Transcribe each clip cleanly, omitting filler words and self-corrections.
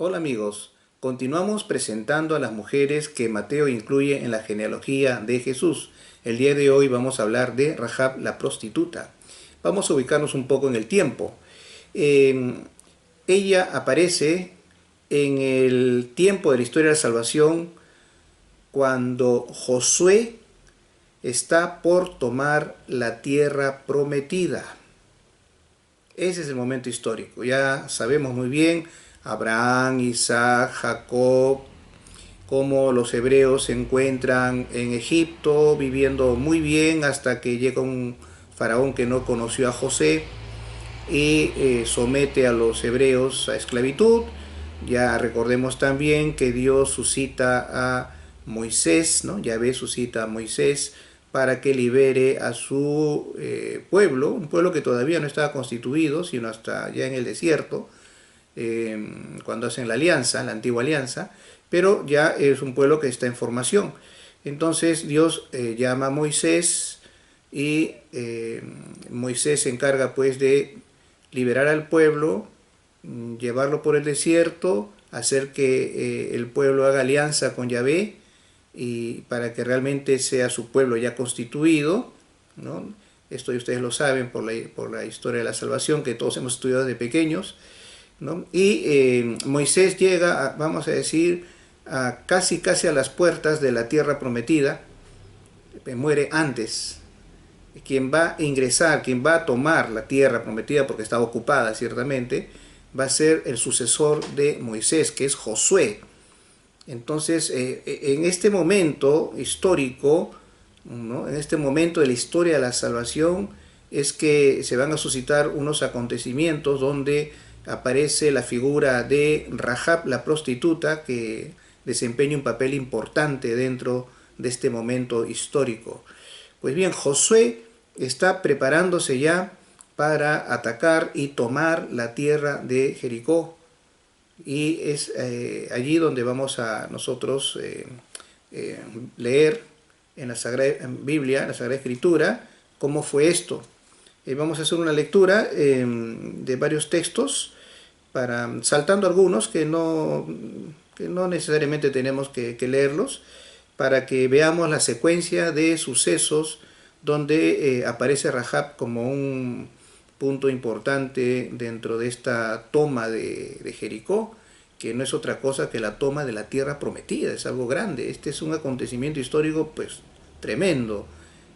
Hola amigos, continuamos presentando a las mujeres que Mateo incluye en la genealogía de Jesús. El día de hoy vamos a hablar de Rahab la prostituta. Vamos a ubicarnos un poco en el tiempo. Eh, Ella aparece en el tiempo de la historia de la salvación cuando Josué está por tomar la tierra prometida. Ese es el momento histórico. Ya sabemos muy bien Abraham, Isaac, Jacob, cómo los hebreos se encuentran en Egipto viviendo muy bien hasta que llega un faraón que no conoció a José y somete a los hebreos a esclavitud. Ya recordemos también que Dios suscita a Moisés, ¿no? Yahvé suscita a Moisés para que libere a su pueblo, un pueblo que todavía no estaba constituido, sino hasta ya en el desierto, cuando hacen la alianza, la antigua alianza, pero ya es un pueblo que está en formación. Entonces Dios llama a Moisés y Moisés se encarga pues de liberar al pueblo, llevarlo por el desierto, hacer que el pueblo haga alianza con Yahvé y para que realmente sea su pueblo ya constituido, ¿no? Esto ustedes lo saben por la historia de la salvación que todos hemos estudiado de pequeños, ¿no? Y Moisés llega, vamos a decir, casi a las puertas de la tierra prometida, muere antes. Quien va a ingresar, quien va a tomar la tierra prometida, porque estaba ocupada ciertamente, va a ser el sucesor de Moisés, que es Josué. Entonces, en este momento histórico, ¿no? En este momento de la historia de la salvación, es que se van a suscitar unos acontecimientos donde aparece la figura de Rahab la prostituta, que desempeña un papel importante dentro de este momento histórico. Pues bien, Josué está preparándose ya para atacar y tomar la tierra de Jericó. Y es allí donde vamos a nosotros leer en la Sagrada Biblia, en la Sagrada Escritura, cómo fue esto. Vamos a hacer una lectura de varios textos, saltando algunos que no necesariamente tenemos que leerlos, para que veamos la secuencia de sucesos donde aparece Rahab como un punto importante dentro de esta toma de Jericó, que no es otra cosa que la toma de la tierra prometida, es algo grande. Este es un acontecimiento histórico pues tremendo,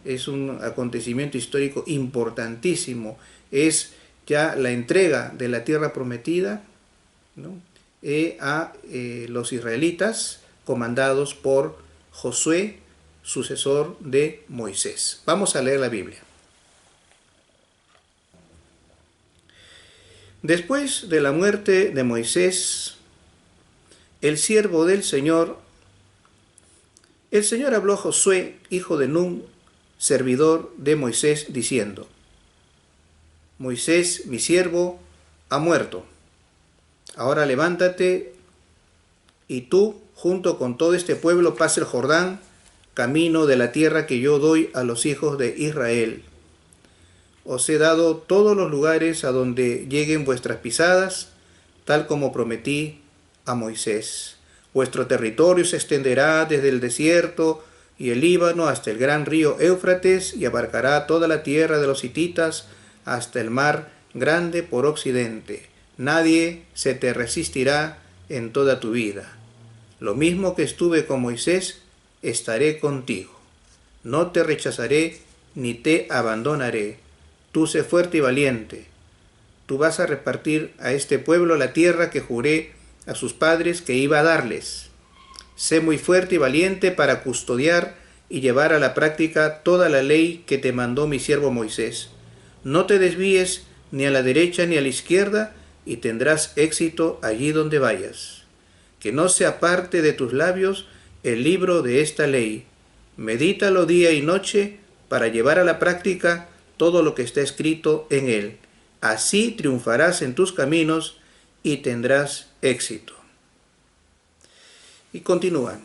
es un acontecimiento histórico importantísimo, es ya la entrega de la tierra prometida, ¿no? A los israelitas comandados por Josué, sucesor de Moisés. Vamos a leer la Biblia. Después de la muerte de Moisés, el siervo del Señor, el Señor habló a Josué, hijo de Nun, servidor de Moisés, diciendo: Moisés, mi siervo, ha muerto. Ahora levántate y tú, junto con todo este pueblo, pasa el Jordán, camino de la tierra que yo doy a los hijos de Israel. Os he dado todos los lugares a donde lleguen vuestras pisadas, tal como prometí a Moisés. Vuestro territorio se extenderá desde el desierto y el Líbano hasta el gran río Éufrates y abarcará toda la tierra de los hititas hasta el mar grande por occidente. Nadie se te resistirá en toda tu vida. Lo mismo que estuve con Moisés, estaré contigo. No te rechazaré ni te abandonaré. Tú sé fuerte y valiente. Tú vas a repartir a este pueblo la tierra que juré a sus padres que iba a darles. Sé muy fuerte y valiente para custodiar y llevar a la práctica toda la ley que te mandó mi siervo Moisés. No te desvíes ni a la derecha ni a la izquierda y tendrás éxito allí donde vayas. Que no se aparte de tus labios el libro de esta ley. Medítalo día y noche para llevar a la práctica todo lo que está escrito en él. Así triunfarás en tus caminos y tendrás éxito. Y continúan.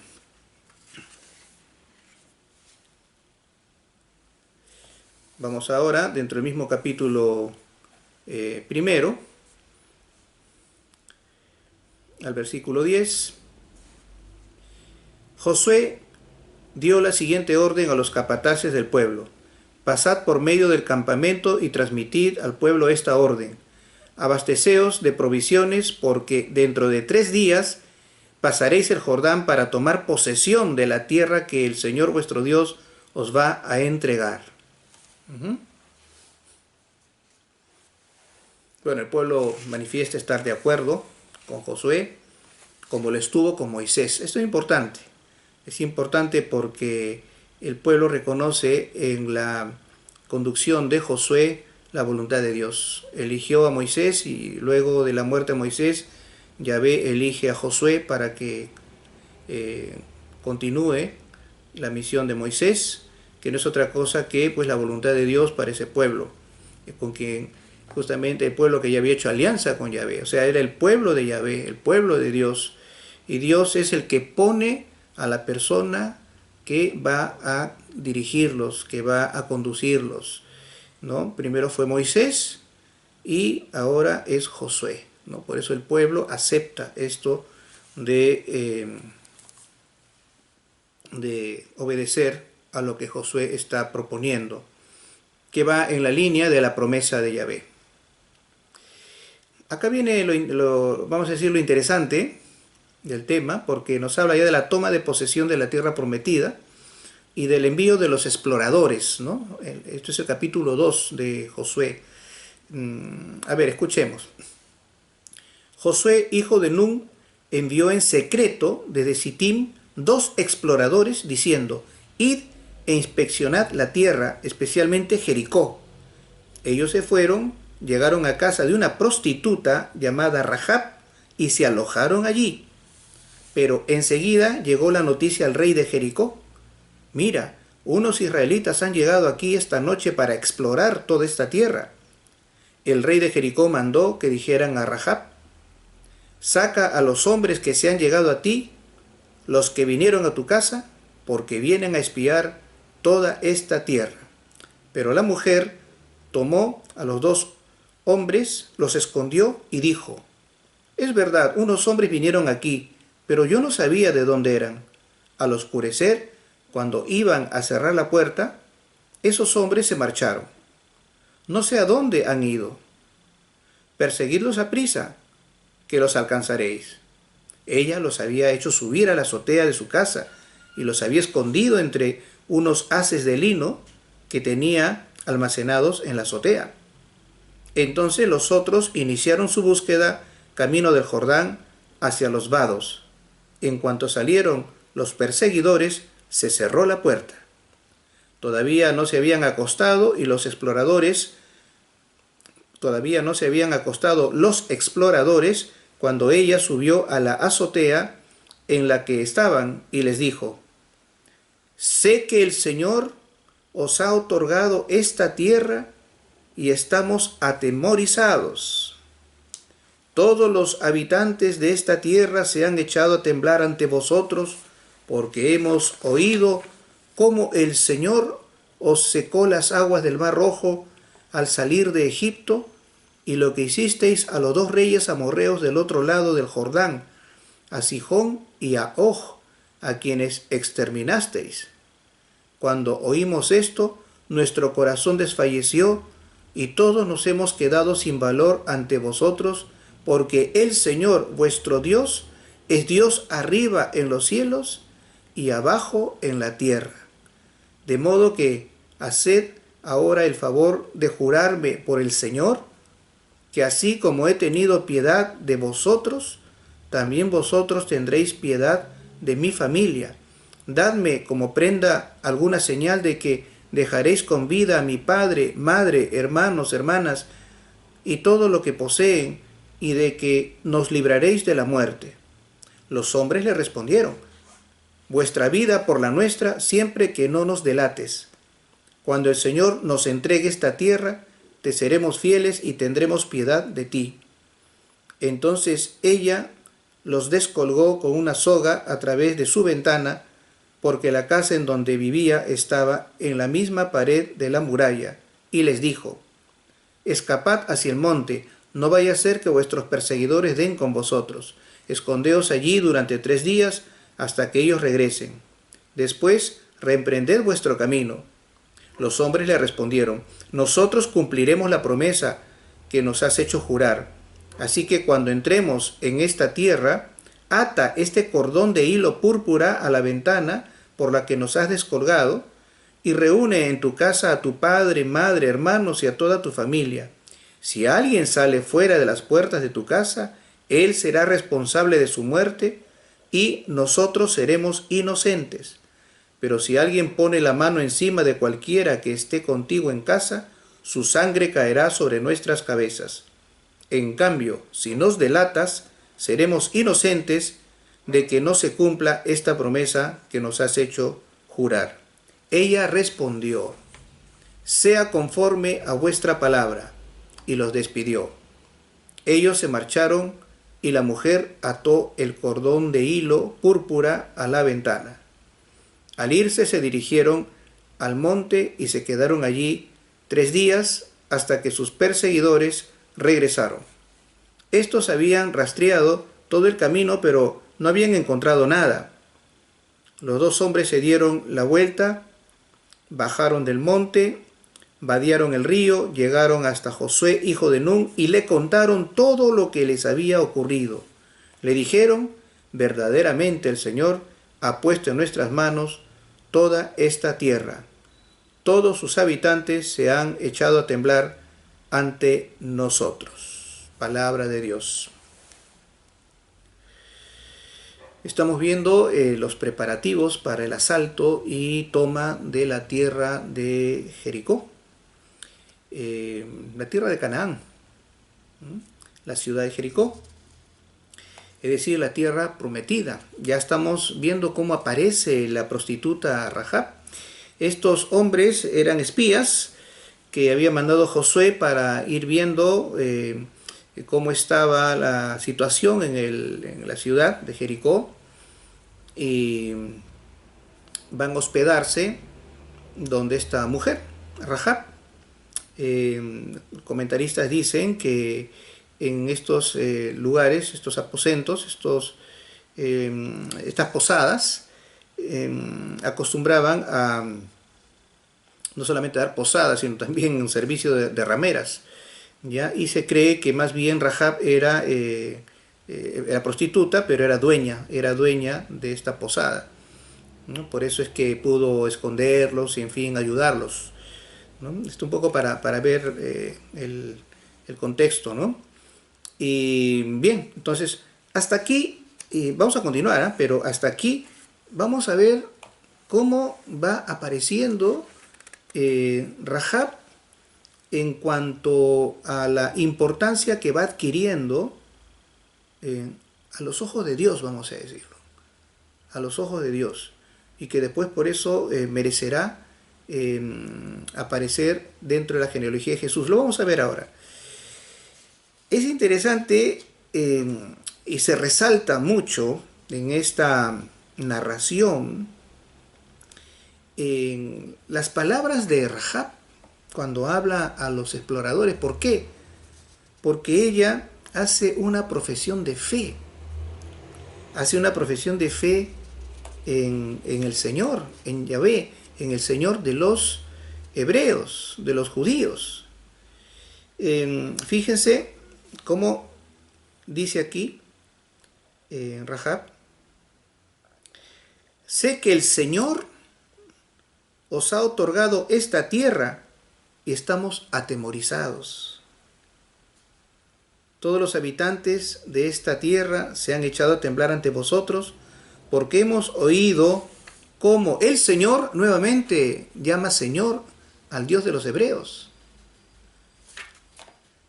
Vamos ahora, dentro del mismo capítulo primero, al versículo 10. Josué dio la siguiente orden a los capataces del pueblo: pasad por medio del campamento y transmitid al pueblo esta orden: abasteceos de provisiones, porque dentro de 3 días pasaréis el Jordán para tomar posesión de la tierra que el Señor vuestro Dios os va a entregar. Bueno, el pueblo manifiesta estar de acuerdo con Josué, como lo estuvo con Moisés. Esto es importante. Es importante porque el pueblo reconoce en la conducción de Josué la voluntad de Dios. Eligió a Moisés y luego de la muerte de Moisés, Yahvé elige a Josué para que continúe la misión de Moisés, que no es otra cosa que pues la voluntad de Dios para ese pueblo, con quien justamente el pueblo que ya había hecho alianza con Yahvé. O sea, era el pueblo de Yahvé, el pueblo de Dios. Y Dios es el que pone a la persona que va a dirigirlos, que va a conducirlos, ¿no? Primero fue Moisés y ahora es Josué, ¿no? Por eso el pueblo acepta esto de obedecer a lo que Josué está proponiendo, que va en la línea de la promesa de Yahvé. Acá viene vamos a decir, lo interesante del tema, porque nos habla ya de la toma de posesión de la tierra prometida y del envío de los exploradores, ¿no? Esto es el capítulo 2 de Josué. A ver, escuchemos. Josué, hijo de Nun, envió en secreto desde Sittim 2 exploradores diciendo: id e inspeccionad la tierra, especialmente Jericó. Ellos se fueron, llegaron a casa de una prostituta llamada Rahab y se alojaron allí. Pero enseguida llegó la noticia al rey de Jericó: mira, unos israelitas han llegado aquí esta noche para explorar toda esta tierra. El rey de Jericó mandó que dijeran a Rahab: saca a los hombres que se han llegado a ti, los que vinieron a tu casa, porque vienen a espiar toda esta tierra. Pero la mujer tomó a los 2 hombres, los escondió y dijo: es verdad, unos hombres vinieron aquí, pero yo no sabía de dónde eran. Al oscurecer, cuando iban a cerrar la puerta, esos hombres se marcharon. No sé a dónde han ido. Perseguidlos a prisa, que los alcanzaréis. Ella los había hecho subir a la azotea de su casa y los había escondido entre unos haces de lino que tenía almacenados en la azotea. Entonces los otros iniciaron su búsqueda camino del Jordán hacia los vados. En cuanto salieron los perseguidores, se cerró la puerta. Todavía no se habían acostado los exploradores cuando ella subió a la azotea en la que estaban y les dijo: sé que el Señor os ha otorgado esta tierra y estamos atemorizados. Todos los habitantes de esta tierra se han echado a temblar ante vosotros, porque hemos oído cómo el Señor os secó las aguas del Mar Rojo al salir de Egipto, y lo que hicisteis a los 2 reyes amorreos del otro lado del Jordán, a Sihón y a Og, a quienes exterminasteis. Cuando oímos esto, nuestro corazón desfalleció, y todos nos hemos quedado sin valor ante vosotros, porque el Señor vuestro Dios es Dios arriba en los cielos y abajo en la tierra. De modo que haced ahora el favor de jurarme por el Señor, que así como he tenido piedad de vosotros, también vosotros tendréis piedad de mi familia. Dadme como prenda alguna señal de que dejaréis con vida a mi padre, madre, hermanos, hermanas, y todo lo que poseen, y de que nos libraréis de la muerte. Los hombres le respondieron: vuestra vida por la nuestra, siempre que no nos delates. Cuando el Señor nos entregue esta tierra, te seremos fieles y tendremos piedad de ti. Entonces ella los descolgó con una soga a través de su ventana, porque la casa en donde vivía estaba en la misma pared de la muralla, y les dijo: escapad hacia el monte, no vaya a ser que vuestros perseguidores den con vosotros. Escondeos allí durante 3 días hasta que ellos regresen. Después, reemprended vuestro camino. Los hombres le respondieron: nosotros cumpliremos la promesa que nos has hecho jurar. Así que cuando entremos en esta tierra, ata este cordón de hilo púrpura a la ventana por la que nos has descolgado, y reúne en tu casa a tu padre, madre, hermanos y a toda tu familia. Si alguien sale fuera de las puertas de tu casa, él será responsable de su muerte y nosotros seremos inocentes. Pero si alguien pone la mano encima de cualquiera que esté contigo en casa, su sangre caerá sobre nuestras cabezas. En cambio, si nos delatas, seremos inocentes de que no se cumpla esta promesa que nos has hecho jurar. Ella respondió: sea conforme a vuestra palabra, y los despidió. Ellos se marcharon y la mujer ató el cordón de hilo púrpura a la ventana. Al irse se dirigieron al monte y se quedaron allí 3 días hasta que sus perseguidores regresaron. Estos habían rastreado todo el camino, pero no habían encontrado nada. Los 2 hombres se dieron la vuelta, bajaron del monte, vadearon el río, llegaron hasta Josué, hijo de Nun, y le contaron todo lo que les había ocurrido. Le dijeron: verdaderamente el Señor ha puesto en nuestras manos toda esta tierra. Todos sus habitantes se han echado a temblar ante nosotros. Palabra de Dios. Estamos viendo los preparativos para el asalto y toma de la tierra de Jericó, la tierra de Canaán, la ciudad de Jericó, es decir, la tierra prometida. Ya estamos viendo cómo aparece la prostituta Rahab. Estos hombres eran espías que había mandado Josué para ir viendo cómo estaba la situación en la ciudad de Jericó, y van a hospedarse donde esta mujer, Rahab. Comentaristas dicen que en estos lugares, estos aposentos, estas posadas, acostumbraban a no solamente dar posadas, sino también un servicio de rameras, ¿ya? Y se cree que más bien Rahab era prostituta, pero era dueña de esta posada, ¿no? Por eso es que pudo esconderlos y, en fin, ayudarlos, ¿no? Esto un poco para ver el contexto, ¿no? Y bien, entonces, hasta aquí, vamos a continuar, pero hasta aquí vamos a ver cómo va apareciendo Rahab en cuanto a la importancia que va adquiriendo a los ojos de Dios, vamos a decirlo, a los ojos de Dios, y que después por eso merecerá aparecer dentro de la genealogía de Jesús. Lo vamos a ver ahora. Es interesante y se resalta mucho en esta narración en las palabras de Rahab cuando habla a los exploradores. ¿Por qué? Porque ella hace una profesión de fe. Hace una profesión de fe en el Señor, en Yahvé, en el Señor de los hebreos, de los judíos. Fíjense cómo dice aquí Rahab: sé que el Señor os ha otorgado esta tierra y estamos atemorizados. Todos los habitantes de esta tierra se han echado a temblar ante vosotros, porque hemos oído cómo el Señor nuevamente llama Señor al Dios de los hebreos.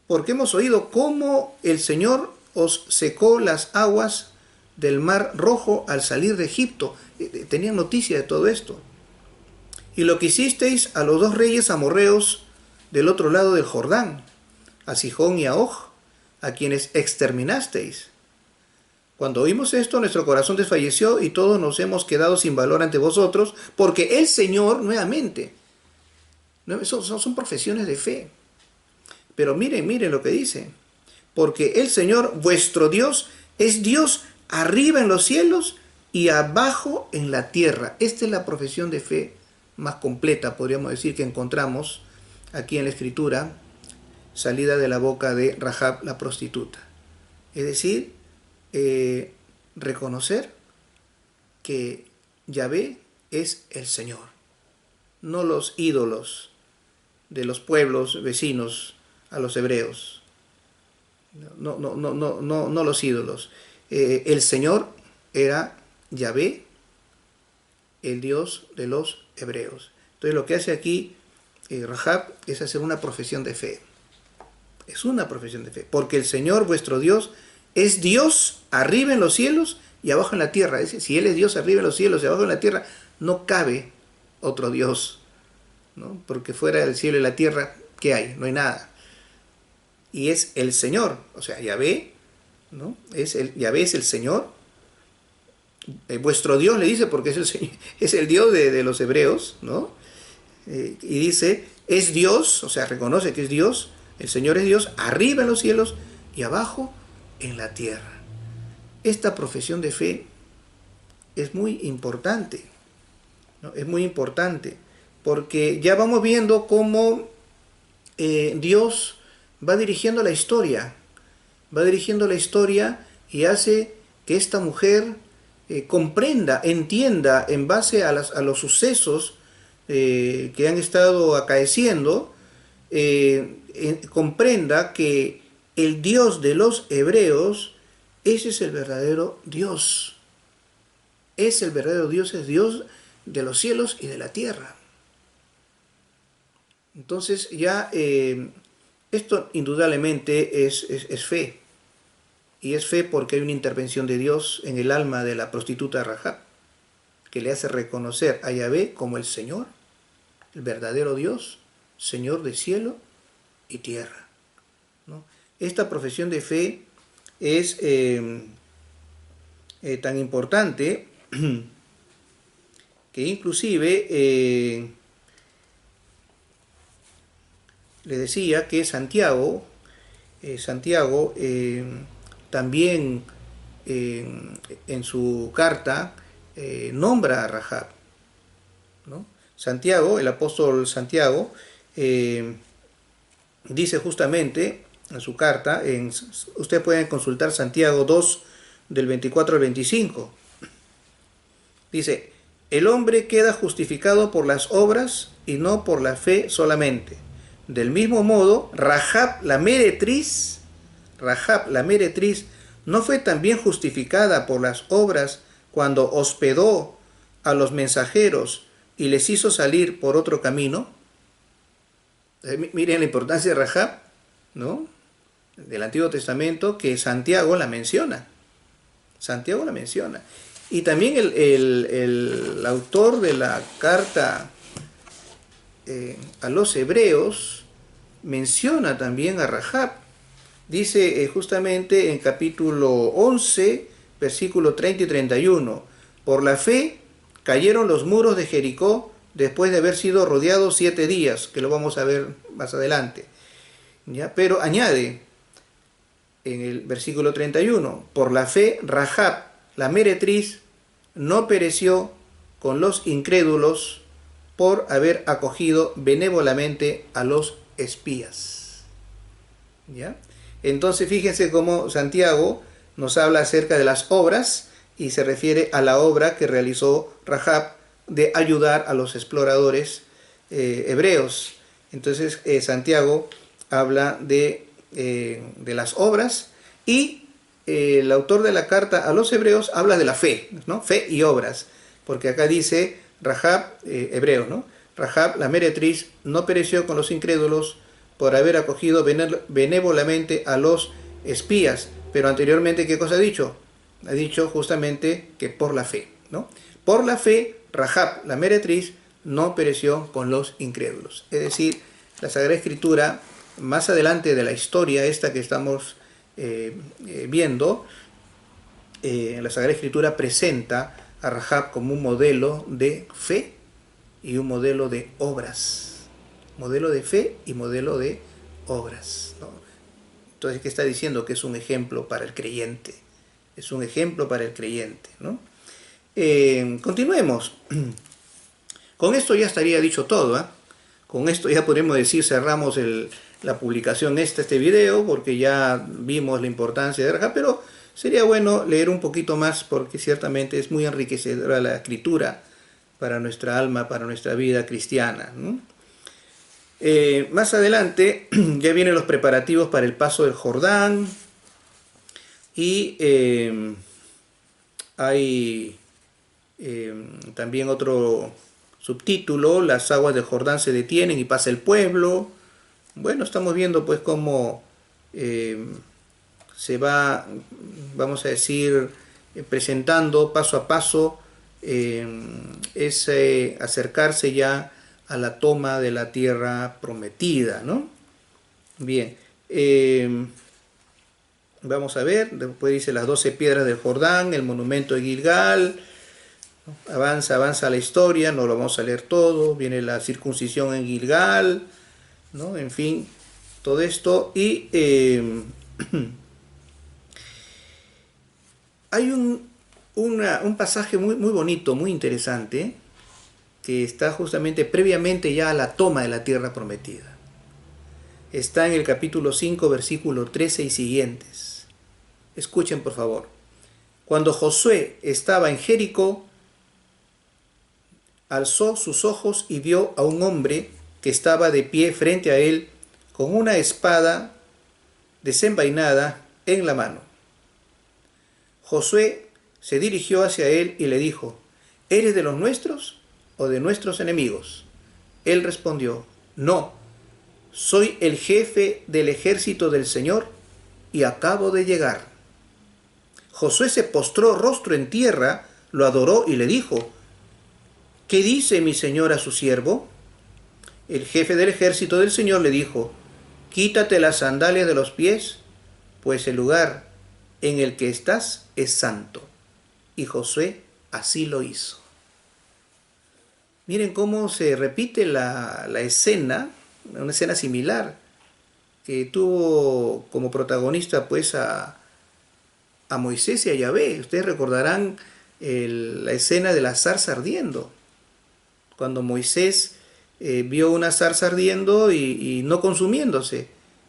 Porque hemos oído cómo el Señor os secó las aguas del Mar Rojo al salir de Egipto. Tenían noticia de todo esto. Y lo que hicisteis a los 2 reyes amorreos del otro lado del Jordán, a Sihón y a Og, a quienes exterminasteis. Cuando oímos esto, nuestro corazón desfalleció y todos nos hemos quedado sin valor ante vosotros, porque el Señor, nuevamente, son profesiones de fe. Pero miren lo que dice: porque el Señor, vuestro Dios, Es Dios arriba en los cielos y abajo en la tierra. Esta es la profesión de fe más completa, podríamos decir, que encontramos aquí en la Escritura, salida de la boca de Rahab la prostituta. Es decir, reconocer que Yahvé es el Señor, no los ídolos de los pueblos vecinos a los hebreos, no los ídolos. El Señor era Yahvé, el Dios de los hebreos. Entonces lo que hace aquí Rahab es hacer una profesión de fe. Es una profesión de fe, porque el Señor vuestro Dios es Dios arriba en los cielos y abajo en la tierra. Es decir, si Él es Dios arriba en los cielos y abajo en la tierra, no cabe otro Dios, ¿no? Porque fuera del cielo y la tierra, ¿qué hay? No hay nada. Y es el Señor, o sea, Yahvé, ¿no? Yahvé es el Señor. Vuestro Dios le dice, porque es el Señor, es el Dios de los hebreos, ¿no? Y dice, es Dios, o sea, reconoce que es Dios, el Señor es Dios, arriba en los cielos y abajo en la tierra. Esta profesión de fe es muy importante, ¿no? Es muy importante, porque ya vamos viendo cómo Dios va dirigiendo la historia, y hace que esta mujer comprenda, entienda, en base a los sucesos que han estado acaeciendo, comprenda que el Dios de los hebreos, ese es el verdadero Dios. Es el verdadero Dios, es Dios de los cielos y de la tierra. Entonces ya esto indudablemente es fe. Y es fe porque hay una intervención de Dios en el alma de la prostituta Rahab, que le hace reconocer a Yahvé como el Señor, el verdadero Dios, Señor de cielo y tierra, ¿no? Esta profesión de fe es tan importante que inclusive le decía que Santiago también en su carta nombra a Rahab, ¿no? Santiago, el apóstol Santiago, dice justamente en su carta, ustedes pueden consultar Santiago 2, del 24 al 25, dice, el hombre queda justificado por las obras y no por la fe solamente. Del mismo modo, Rahab la meretriz, ¿no fue también justificada por las obras cuando hospedó a los mensajeros y les hizo salir por otro camino? Miren la importancia de Rahab, ¿no? Del Antiguo Testamento, que Santiago la menciona. Y también el autor de la carta a los hebreos menciona también a Rahab. Dice justamente en capítulo 11, versículo 30 y 31, por la fe cayeron los muros de Jericó después de haber sido rodeados 7 días, que lo vamos a ver más adelante, ¿ya? Pero añade en el versículo 31, por la fe Rahab, la meretriz, no pereció con los incrédulos por haber acogido benévolamente a los espías, ¿ya? Entonces fíjense cómo Santiago nos habla acerca de las obras y se refiere a la obra que realizó Rahab de ayudar a los exploradores hebreos. Entonces Santiago habla de las obras y el autor de la carta a los hebreos habla de la fe, ¿no? Fe y obras, porque acá dice Rahab, hebreos, ¿no? Rahab, la meretriz, no pereció con los incrédulos por haber acogido benévolamente a los espías. Pero anteriormente, ¿qué cosa ha dicho? Ha dicho justamente que por la fe, ¿no? Por la fe, Rahab, la meretriz, no pereció con los incrédulos. Es decir, la Sagrada Escritura, más adelante de la historia esta que estamos viendo, la Sagrada Escritura presenta a Rahab como un modelo de fe y un modelo de obras. Modelo de fe y modelo de obras, ¿no? Entonces, ¿qué está diciendo? Que es un ejemplo para el creyente. es un ejemplo para el creyente, ¿no? Continuemos. Con esto ya estaría dicho todo, ¿eh? Con esto ya podemos decir, cerramos la publicación este video, porque ya vimos la importancia de Rahab, pero sería bueno leer un poquito más, porque ciertamente es muy enriquecedora la escritura para nuestra alma, para nuestra vida cristiana, ¿no? Más adelante ya vienen los preparativos para el paso del Jordán, y hay también otro subtítulo: las aguas del Jordán se detienen y pasa el pueblo. Bueno, estamos viendo pues cómo se va, vamos a decir, presentando paso a paso ese acercarse ya a la toma de la tierra prometida, ¿no? Bien, vamos a ver, después dice las 12 piedras del Jordán, el monumento de Gilgal. Avanza la historia, no lo vamos a leer todo, viene la circuncisión en Gilgal, ¿no? En fin, todo esto. Y hay un pasaje muy bonito, muy interesante, que está justamente previamente ya a la toma de la tierra prometida. Está en el capítulo 5, versículo 13 y siguientes. Escuchen, por favor. Cuando Josué estaba en Jericó, alzó sus ojos y vio a un hombre que estaba de pie frente a él con una espada desenvainada en la mano. Josué se dirigió hacia él y le dijo: ¿eres de los nuestros o de nuestros enemigos? Él respondió: no, soy el jefe del ejército del Señor y acabo de llegar. Josué se postró rostro en tierra, lo adoró y le dijo: ¿qué dice mi señor a su siervo? El jefe del ejército del Señor le dijo: quítate las sandalias de los pies, pues el lugar en el que estás es santo. Y Josué así lo hizo. Miren cómo se repite la escena, una escena similar, que tuvo como protagonista pues a Moisés y a Yahvé. Ustedes recordarán la escena de la zarza ardiendo. Cuando Moisés vio una zarza ardiendo y no consumiéndose,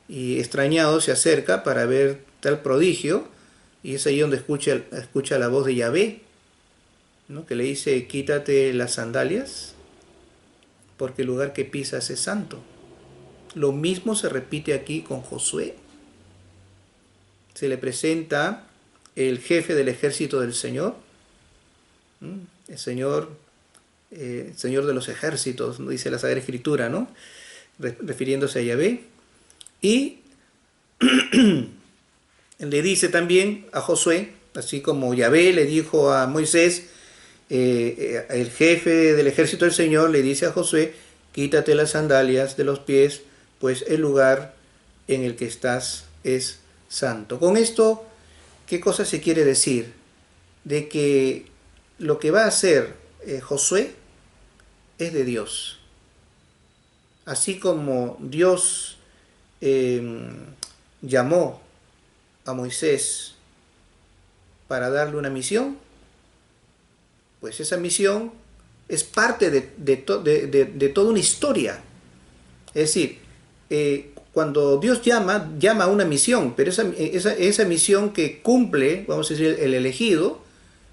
y extrañado se acerca para ver tal prodigio, y es ahí donde escucha la voz de Yahvé, ¿no? Que le dice: quítate las sandalias, porque el lugar que pisas es santo. Lo mismo se repite aquí con Josué. Se le presenta el jefe del ejército del Señor, el Señor de los ejércitos, dice la Sagrada Escritura, ¿no? Refiriéndose a Yahvé. Y le dice también a Josué, así como Yahvé le dijo a Moisés, el jefe del ejército del Señor le dice a Josué: quítate las sandalias de los pies, pues el lugar en el que estás es santo. Con esto, ¿qué cosa se quiere decir? De que lo que va a hacer Josué es de Dios. Así como Dios llamó a Moisés para darle una misión, pues esa misión es parte de toda una historia. Es decir, cuando Dios llama a una misión, pero esa misión que cumple, vamos a decir, el elegido,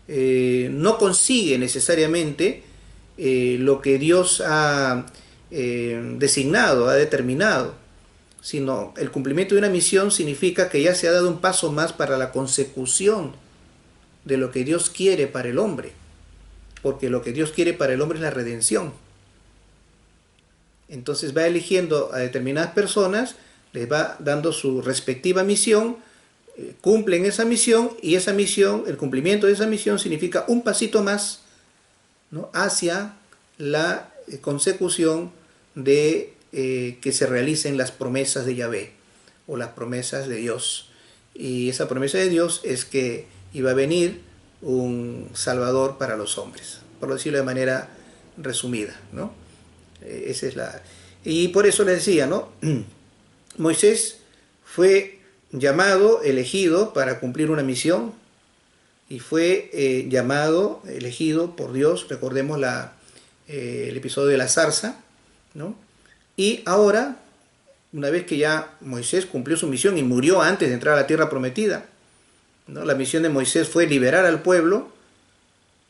no consigue necesariamente lo que Dios ha designado, ha determinado, sino el cumplimiento de una misión significa que ya se ha dado un paso más para la consecución de lo que Dios quiere para el hombre, porque lo que Dios quiere para el hombre es la redención. Entonces va eligiendo a determinadas personas, les va dando su respectiva misión, cumplen esa misión, y esa misión, el cumplimiento de esa misión significa un pasito más, ¿no?, hacia la consecución de que se realicen las promesas de Yahvé o las promesas de Dios. Y esa promesa de Dios es que iba a venir un Salvador para los hombres, por decirlo de manera resumida, ¿no? Esa es y por eso les decía, ¿no? Moisés fue llamado, elegido para cumplir una misión, y fue llamado, elegido por Dios. Recordemos el episodio de la zarza, ¿no? Y ahora, una vez que ya Moisés cumplió su misión y murió antes de entrar a la tierra prometida, ¿no? La misión de Moisés fue liberar al pueblo,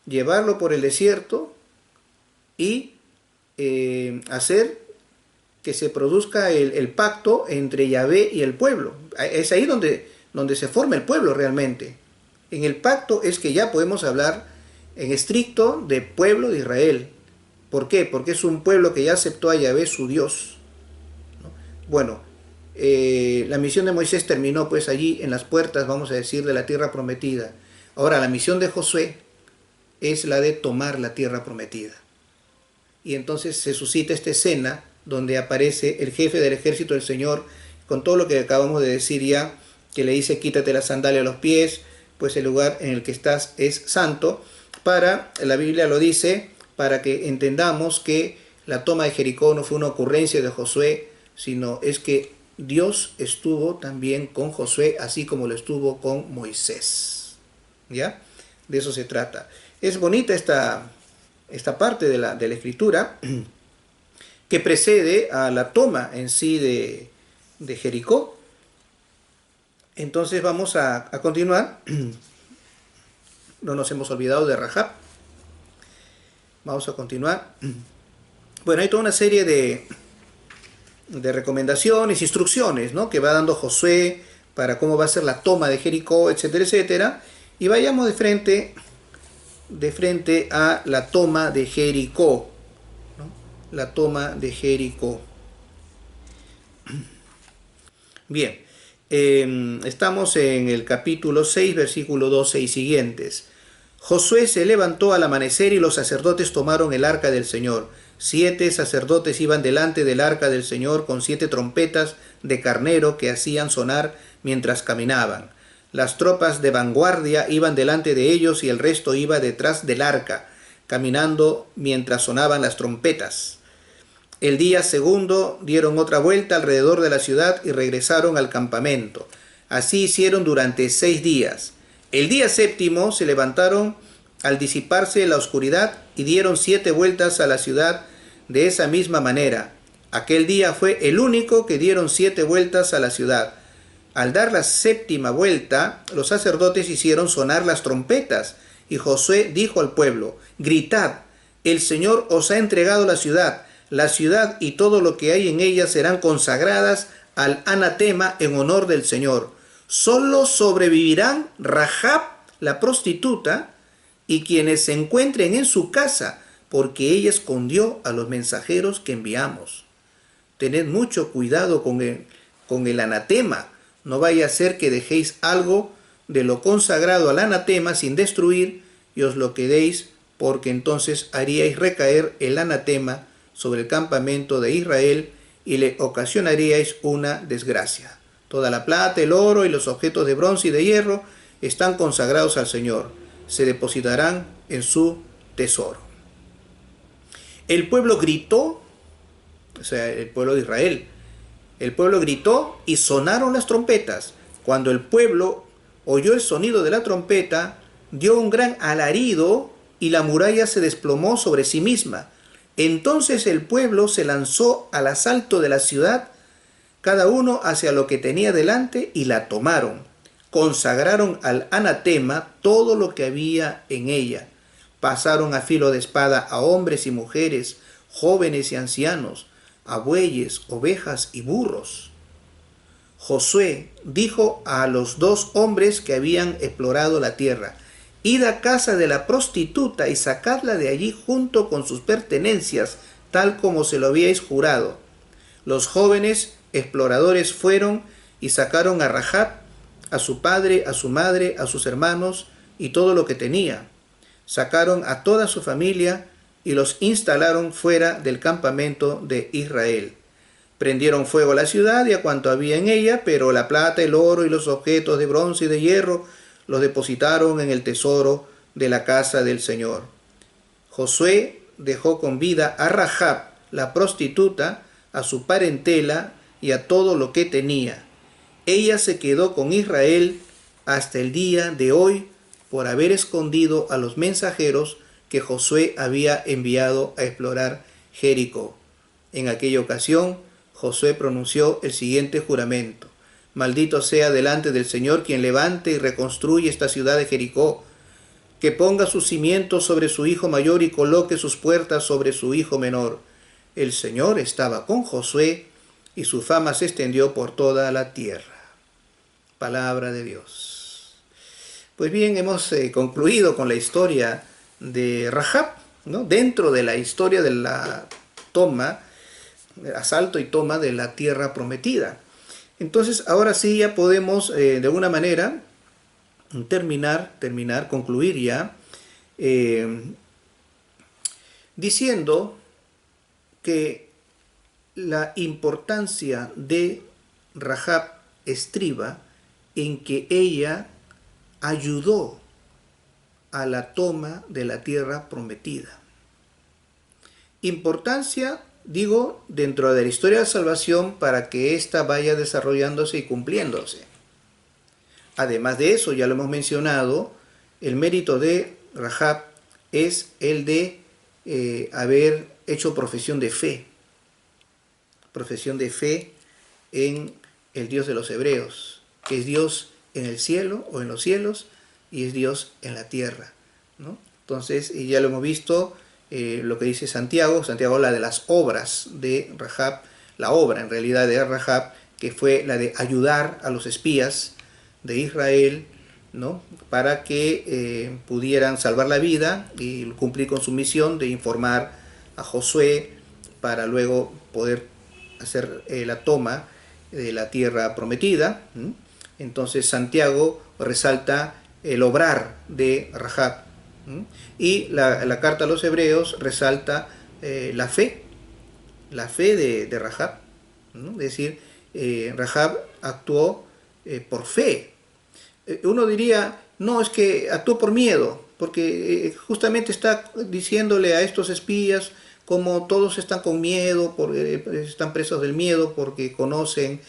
llevarlo por el desierto y hacer que se produzca el pacto entre Yahvé y el pueblo. Es ahí donde se forma el pueblo realmente. En el pacto es que ya podemos hablar en estricto de pueblo de Israel. ¿Por qué? Porque es un pueblo que ya aceptó a Yahvé su Dios, ¿no? Bueno, la misión de Moisés terminó pues allí en las puertas, vamos a decir, de la tierra prometida. Ahora la misión de Josué es la de tomar la tierra prometida. Y entonces se suscita esta escena donde aparece el jefe del ejército del Señor, con todo lo que acabamos de decir ya, que le dice quítate la sandalia a los pies, pues el lugar en el que estás es santo. La Biblia lo dice, para que entendamos que la toma de Jericó no fue una ocurrencia de Josué, sino es que Dios estuvo también con Josué, así como lo estuvo con Moisés. ¿Ya? De eso se trata. Es bonita esta parte de la Escritura que precede a la toma en sí de Jericó. Entonces vamos a continuar. No nos hemos olvidado de Rahab. Vamos a continuar. Bueno, hay toda una serie de recomendaciones, instrucciones, ¿no?, que va dando Josué para cómo va a ser la toma de Jericó, etcétera, etcétera. Y vayamos de frente a la toma de Jericó, ¿no? La toma de Jericó. Bien, estamos en el capítulo 6, versículo 12 y siguientes. Josué se levantó al amanecer y los sacerdotes tomaron el arca del Señor. 7 sacerdotes iban delante del arca del Señor con 7 trompetas de carnero que hacían sonar mientras caminaban. Las tropas de vanguardia iban delante de ellos y el resto iba detrás del arca, caminando mientras sonaban las trompetas. El día segundo dieron otra vuelta alrededor de la ciudad y regresaron al campamento. Así hicieron durante 6 días. El día séptimo se levantaron al disiparse la oscuridad y dieron 7 vueltas a la ciudad de esa misma manera. Aquel día fue el único que dieron 7 vueltas a la ciudad. Al dar la séptima vuelta, los sacerdotes hicieron sonar las trompetas, y Josué dijo al pueblo: gritad, el Señor os ha entregado la ciudad y todo lo que hay en ella serán consagradas al anatema en honor del Señor. Solo sobrevivirán Rahab, la prostituta, y quienes se encuentren en su casa, porque ella escondió a los mensajeros que enviamos. Tened mucho cuidado con el anatema. No vaya a ser que dejéis algo de lo consagrado al anatema sin destruir y os lo quedéis, porque entonces haríais recaer el anatema sobre el campamento de Israel y le ocasionaríais una desgracia. Toda la plata, el oro y los objetos de bronce y de hierro están consagrados al Señor. Se depositarán en su tesoro. El pueblo gritó, o sea, el pueblo de Israel. El pueblo gritó y sonaron las trompetas. Cuando el pueblo oyó el sonido de la trompeta, dio un gran alarido y la muralla se desplomó sobre sí misma. Entonces el pueblo se lanzó al asalto de la ciudad, cada uno hacia lo que tenía delante, y la tomaron. Consagraron al anatema todo lo que había en ella. Pasaron a filo de espada a hombres y mujeres, jóvenes y ancianos, a bueyes, ovejas y burros. Josué dijo a los 2 hombres que habían explorado la tierra: id a casa de la prostituta y sacadla de allí junto con sus pertenencias, tal como se lo habíais jurado. Los jóvenes exploradores fueron y sacaron a Rahab, a su padre, a su madre, a sus hermanos y todo lo que tenía. Sacaron a toda su familia y los instalaron fuera del campamento de Israel. Prendieron fuego a la ciudad y a cuanto había en ella, pero la plata, el oro y los objetos de bronce y de hierro los depositaron en el tesoro de la casa del Señor. Josué dejó con vida a Rahab, la prostituta, a su parentela y a todo lo que tenía. Ella se quedó con Israel hasta el día de hoy por haber escondido a los mensajeros que Josué había enviado a explorar Jericó. En aquella ocasión, Josué pronunció el siguiente juramento: maldito sea delante del Señor quien levante y reconstruye esta ciudad de Jericó, que ponga sus cimientos sobre su hijo mayor y coloque sus puertas sobre su hijo menor. El Señor estaba con Josué y su fama se extendió por toda la tierra. Palabra de Dios. Pues bien, hemos concluido con la historia de Rahab, ¿no? Dentro de la historia de la toma, asalto y toma de la tierra prometida. Entonces, ahora sí ya podemos, de alguna manera, concluir ya, diciendo que la importancia de Rahab estriba en que ella ayudó a la toma de la tierra prometida. Importancia, digo, dentro de la historia de la salvación para que ésta vaya desarrollándose y cumpliéndose. Además de eso, ya lo hemos mencionado, el mérito de Rahab es el de haber hecho profesión de fe en el Dios de los hebreos, que es Dios en el cielo o en los cielos y es Dios en la tierra, ¿no? Entonces, y ya lo hemos visto, lo que dice Santiago habla de las obras de Rahab, la obra en realidad de Rahab, que fue la de ayudar a los espías de Israel, ¿no? Para que pudieran salvar la vida y cumplir con su misión de informar a Josué para luego poder hacer la toma de la tierra prometida. Entonces Santiago resalta el obrar de Rahab, y la carta a los hebreos resalta la fe de Rahab, ¿no? Es decir, Rahab actuó por fe. Uno diría, no, es que actuó por miedo, porque justamente está diciéndole a estos espías, como todos están con miedo, están presos del miedo, porque conocen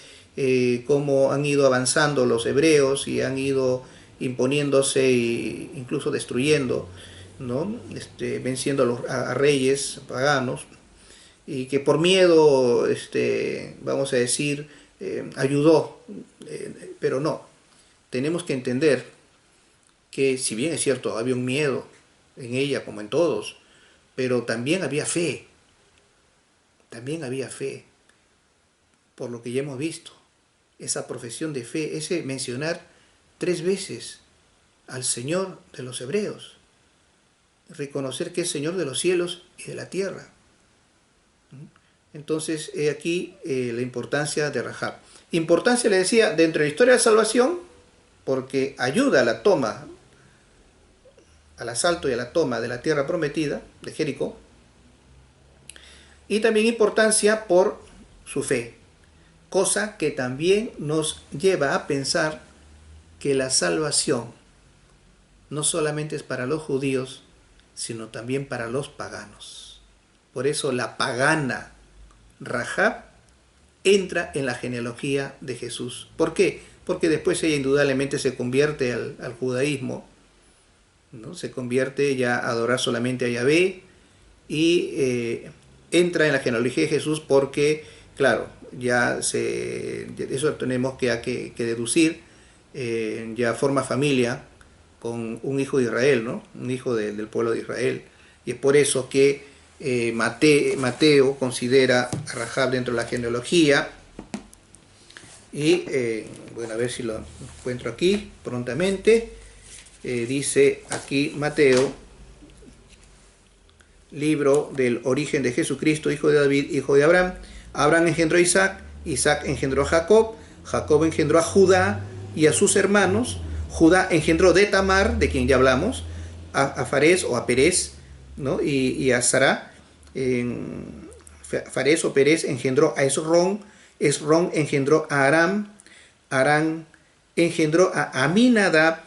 cómo han ido avanzando los hebreos y han ido imponiéndose e incluso destruyendo, ¿no? Venciendo a reyes paganos, y que por miedo, vamos a decir, ayudó, pero no. Tenemos que entender que, si bien es cierto, había un miedo en ella como en todos, pero también había fe, por lo que ya hemos visto, esa profesión de fe, ese mencionar 3 veces al Señor de los hebreos, reconocer que es Señor de los cielos y de la tierra. Entonces, he aquí la importancia de Rahab. Importancia, le decía, dentro de la historia de la salvación, porque ayuda a la toma, al asalto y a la toma de la tierra prometida, de Jericó, y también importancia por su fe, cosa que también nos lleva a pensar que la salvación no solamente es para los judíos, sino también para los paganos. Por eso la pagana Rahab entra en la genealogía de Jesús. ¿Por qué? Porque después ella indudablemente se convierte al judaísmo, ¿no? Se convierte ya a adorar solamente a Yahvé y entra en la genealogía de Jesús porque, claro, eso tenemos que deducir, ya forma familia con un hijo de Israel, ¿no? Un hijo del pueblo de Israel. Y es por eso que Mateo considera a Rahab dentro de la genealogía. Y bueno, a ver si lo encuentro aquí prontamente. Dice aquí Mateo, libro del origen de Jesucristo, hijo de David, hijo de Abraham. Abraham engendró a Isaac, Isaac engendró a Jacob, Jacob engendró a Judá y a sus hermanos. Judá engendró de Tamar, de quien ya hablamos, a Farés o a Perez, ¿no? y a Sará. Farés o Perez engendró a Esrón, Esrón engendró a Aram, Aram engendró a Aminadab,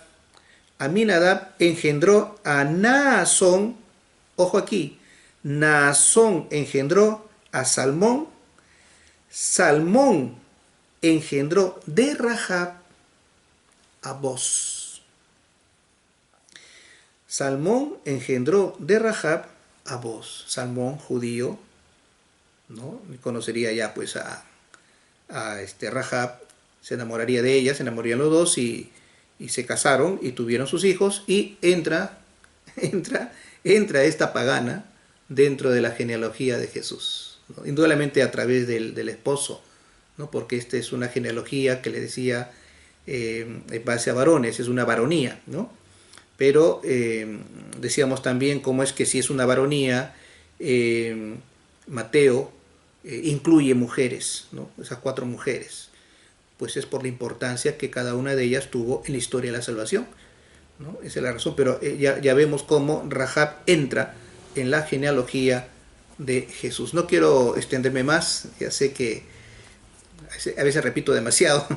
Aminadab engendró a Naasón, ojo aquí, Naasón engendró a Salmón, Salmón engendró de Rahab a Boz. Salmón engendró de Rahab a Booz. Salmón, judío, ¿no? Conocería ya pues a Rahab, se enamoraría de ella, se enamorarían los dos y se casaron y tuvieron sus hijos y entra esta pagana dentro de la genealogía de Jesús, ¿no? Indudablemente a través del esposo, ¿no? Porque esta es una genealogía que le decía en base a varones, es una varonía, ¿no? Pero decíamos también cómo es que si es una varonía, Mateo incluye mujeres, ¿no? Esas 4 mujeres, pues es por la importancia que cada una de ellas tuvo en la historia de la salvación, ¿no? Esa es la razón, pero ya vemos cómo Rahab entra en la genealogía de Jesús. No quiero extenderme más, ya sé que a veces repito demasiado,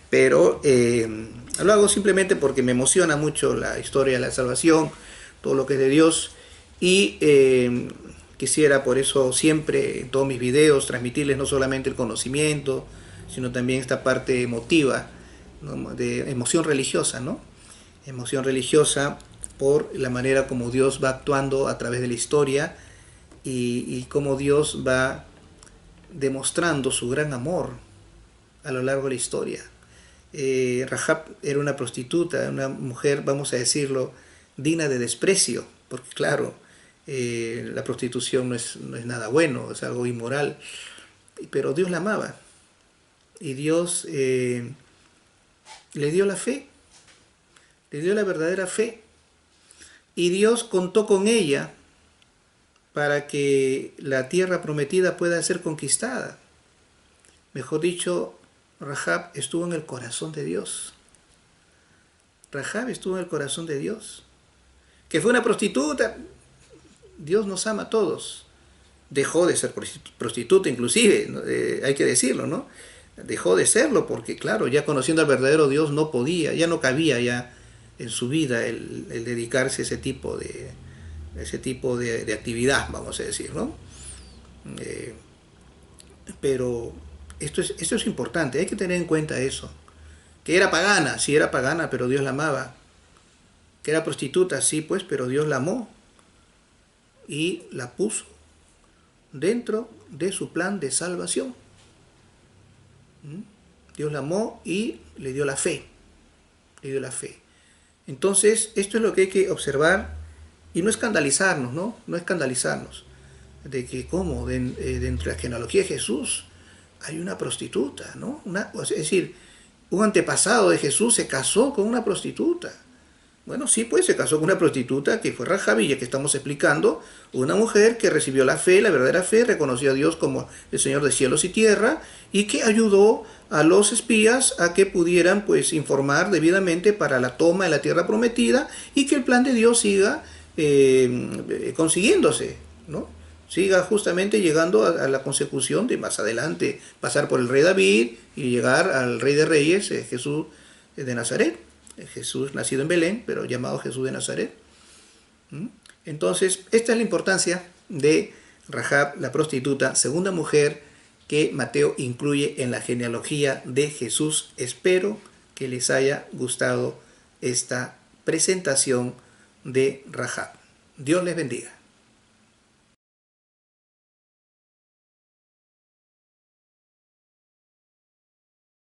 pero lo hago simplemente porque me emociona mucho la historia de la salvación, todo lo que es de Dios, y quisiera por eso siempre en todos mis videos transmitirles no solamente el conocimiento, sino también esta parte emotiva, ¿no? De emoción religiosa, ¿no? Emoción religiosa por la manera como Dios va actuando a través de la historia y cómo Dios va demostrando su gran amor a lo largo de la historia. Rahab era una prostituta, una mujer, vamos a decirlo, digna de desprecio, porque claro, la prostitución no es nada bueno, es algo inmoral, pero Dios la amaba y Dios le dio la fe, le dio la verdadera fe y Dios contó con ella para que la tierra prometida pueda ser conquistada. Mejor dicho, Rahab estuvo en el corazón de Dios. Rahab estuvo en el corazón de Dios. Que fue una prostituta. Dios nos ama a todos. Dejó de ser prostituta inclusive, ¿no? Hay que decirlo, ¿no? Dejó de serlo porque, claro, ya conociendo al verdadero Dios no podía, ya no cabía ya en su vida el dedicarse a ese tipo de actividad, vamos a decir, ¿no? Pero esto es importante, hay que tener en cuenta eso. Que era pagana, sí era pagana, pero Dios la amaba. Que era prostituta, sí pues, pero Dios la amó. Y la puso dentro de su plan de salvación. Dios la amó y le dio la fe. Le dio la fe. Entonces, esto es lo que hay que observar y no escandalizarnos, ¿no? No escandalizarnos. De que, ¿cómo? Dentro de la genealogía de Jesús hay una prostituta, ¿no? Es decir, un antepasado de Jesús se casó con una prostituta. Bueno, sí, pues se casó con una prostituta que fue Rahab, y ya que estamos explicando, una mujer que recibió la fe, la verdadera fe, reconoció a Dios como el Señor de cielos y tierra, y que ayudó a los espías a que pudieran pues informar debidamente para la toma de la tierra prometida y que el plan de Dios siga consiguiéndose, ¿no? Siga justamente llegando a la consecución de más adelante pasar por el rey David y llegar al rey de reyes, Jesús de Nazaret. Jesús nacido en Belén, pero llamado Jesús de Nazaret. Entonces, esta es la importancia de Rahab, la prostituta, segunda mujer que Mateo incluye en la genealogía de Jesús. Espero que les haya gustado esta presentación de Rahab. Dios les bendiga.